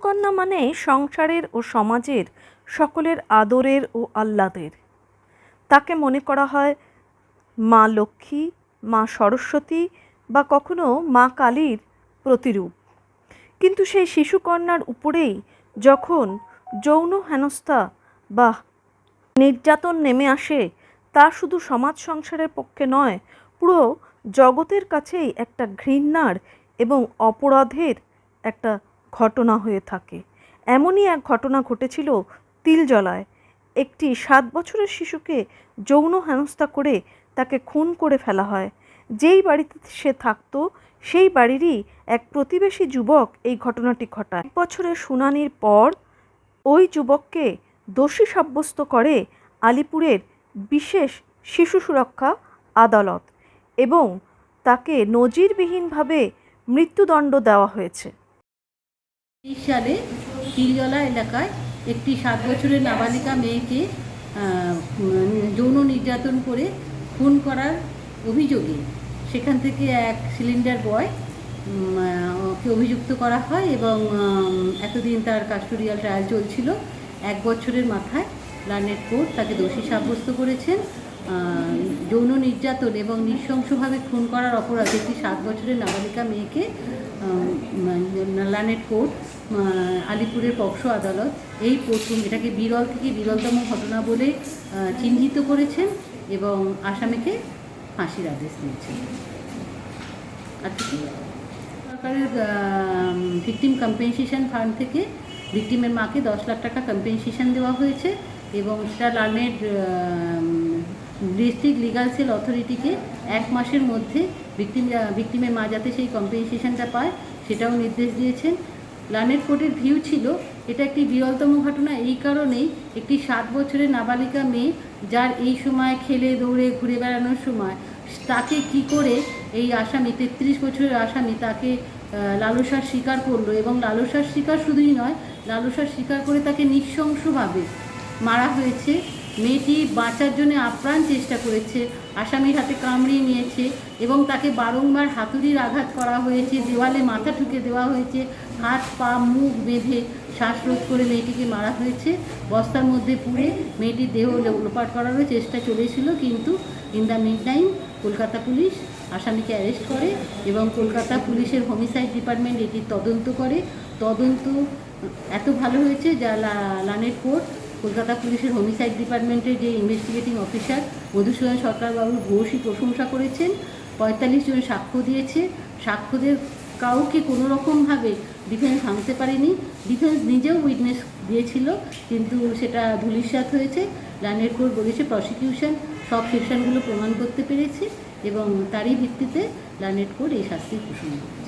শিশুকন্যা মানে সংসারের ও সমাজের সকলের আদরের ও আহ্লাদের। তাকে মনে করা হয় মা লক্ষ্মী, মা সরস্বতী বা কখনো মা কালীর প্রতিরূপ। কিন্তু সেই শিশুকন্যার উপরেই যখন যৌন হেনস্থা বা নির্যাতন নেমে আসে, তা শুধু সমাজ সংসারের পক্ষে নয়, পুরো জগতের কাছেই একটা ঘৃণার এবং অপরাধের একটা ঘটনা হয়ে থাকে। এমনই এক ঘটনা ঘটেছিল তিলজলায়। একটি 7 বছরের শিশুকে যৌন হেনস্থা করে তাকে খুন করে ফেলা হয়। যেই বাড়িতে সে থাকতো সেই বাড়িরই এক প্রতিবেশী যুবক এই ঘটনাটি ঘটায়। 1 বছরের শুনানির পর ওই যুবককে দোষী সাব্যস্ত করে আলিপুরের বিশেষ শিশু সুরক্ষা আদালত এবং তাকে নজিরবিহীনভাবে মৃত্যুদণ্ড দেওয়া হয়েছে। 20 সালে তিলজলা এলাকায় একটি 7 বছরের নাবালিকা মেয়েকে যৌন নির্যাতন করে খুন করার অভিযোগে সেখান থেকে এক সিলিন্ডার বয় কে অভিযুক্ত করা হয় এবং এতদিন তার কাস্টোডিয়াল ট্রায়াল চলছিল। 1 বছরের মাথায় লার্নেড কোর্ট তাকে দোষী সাব্যস্ত করেছেন। যৌন নির্যাতন এবং নৃশংসভাবে খুন করার অপরাধে একটি 7 বছরের নাবালিকা মেয়েকে লার্নেড কোর্ট আলিপুরের পক্সো আদালত এই প্রথম এটাকে বিরল থেকে বিরলতম ঘটনা বলে চিহ্নিত করেছেন এবং আসামিকে ফাঁসির আদেশ দিয়েছেন। সরকারের ভিকটিম কম্পেনসেশন ফান্ড থেকে ভিকটিমের মাকে 10 লাখ টাকা কম্পেনসেশন দেওয়া হয়েছে এবং সেটা লার্নেড ডিস্ট্রিক্ট লিগাল সেল অথরিটিকে 1 মাসের মধ্যে ভিকটিমের মা যাতে সেই কম্পেনসেশনটা পায় সেটাও নির্দেশ দিয়েছেন। লার্নেড কোর্টের ভিউ ছিল এটা একটি বিরলতম ঘটনা এই কারণেই, একটি 7 বছরের নাবালিকা মেয়ে যার এই সময় খেলে দৌড়ে ঘুরে বেড়ানোর সময় তাকে কি করে এই আসামি 33 বছরের আসামি তাকে লালসার শিকার করলো এবং লালসার শিকার শুধুই নয়, লালসার শিকার করে তাকে নৃশংসভাবে মারা হয়েছে। মেয়েটি বাঁচার জন্য আপ্রাণ চেষ্টা করেছে, আসামির হাতে কামড়িয়ে নিয়েছে এবং তাকে বারংবার হাতুড়ির আঘাত করা হয়েছে, দেওয়ালে মাথা ঠুকে দেওয়া হয়েছে, হাত পা মুখ বেঁধে শ্বাসরোধ করে মেয়েটিকে মারা হয়েছে। বস্তার মধ্যে পুড়ে মেয়েটির দেহ লোপাট করারও চেষ্টা চলেছিল, কিন্তু in the mid time Kolkata police আসামিকে অ্যারেস্ট করে এবং কলকাতা পুলিশের হোমিসাইড ডিপার্টমেন্ট এটির তদন্ত করে। তদন্ত এত ভালো হয়েছে যা লার্নেড কোর্ট কলকাতা পুলিশের হোমিসাইড ডিপার্টমেন্টের যে ইনভেস্টিগেটিং অফিসার মধুসূদন সরকারবাবু ঘোষই প্রশংসা করেছেন। 45 জন সাক্ষ্য দিয়েছে, সাক্ষ্যদের কাউকে কোনো রকমভাবে ডিফেন্স ভাঙতে পারেনি। ডিফেন্স নিজেও উইটনেস দিয়েছিল কিন্তু সেটা ধূলিসাৎ হয়েছে। লার্নেড কোর্ট বলেছে প্রসিকিউশন সব সেকশনগুলো প্রমাণ করতে পেরেছে এবং তারই ভিত্তিতে লার্নেড কোর্ট এই শাস্তি ঘোষণা করে।